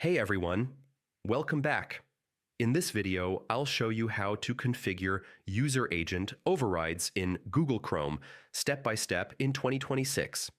Hey everyone, welcome back. In this video, I'll show you how to configure user agent overrides in Google Chrome step by step in 2026.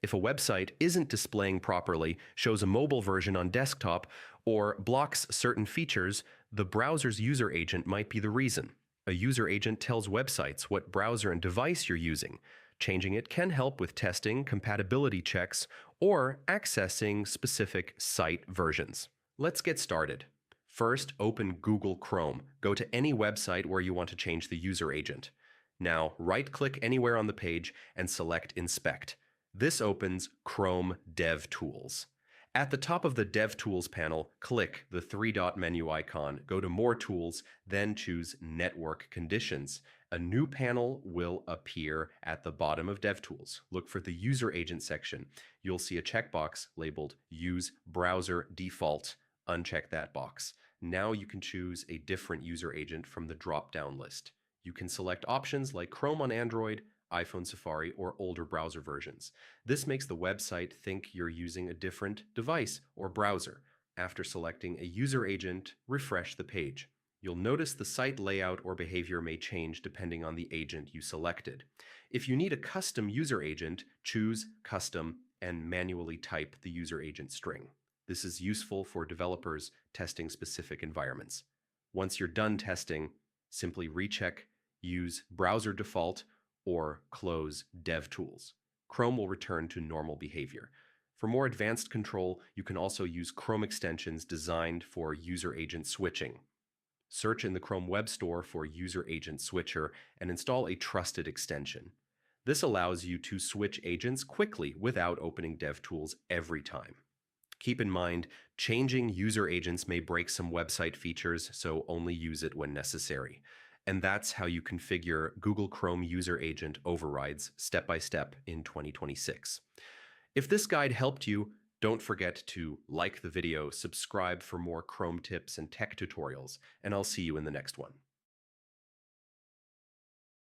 If a website isn't displaying properly, shows a mobile version on desktop, or blocks certain features, the browser's user agent might be the reason. A user agent tells websites what browser and device you're using. Changing it can help with testing, compatibility checks, or accessing specific site versions. Let's get started. First, open Google Chrome. Go to any website where you want to change the user agent. Now, right-click anywhere on the page and select Inspect. This opens Chrome DevTools. At the top of the DevTools panel, click the three-dot menu icon, go to More Tools, then choose Network Conditions. A new panel will appear at the bottom of DevTools. Look for the User Agent section. You'll see a checkbox labeled Use Browser Default. Uncheck that box. Now you can choose a different user agent from the drop-down list. You can select options like Chrome on Android, iPhone Safari, or older browser versions. This makes the website think you're using a different device or browser. After selecting a user agent, refresh the page. You'll notice the site layout or behavior may change depending on the agent you selected. If you need a custom user agent, choose Custom and manually type the user agent string. This is useful for developers testing specific environments. Once you're done testing, simply recheck Use Browser Default or close DevTools. Chrome will return to normal behavior. For more advanced control, you can also use Chrome extensions designed for user agent switching. Search in the Chrome Web Store for User Agent Switcher and install a trusted extension. This allows you to switch agents quickly without opening DevTools every time. Keep in mind, changing user agents may break some website features, so only use it when necessary. And that's how you configure Google Chrome user agent overrides step by step in 2026. If this guide helped you, don't forget to like the video, subscribe for more Chrome tips and tech tutorials, and I'll see you in the next one.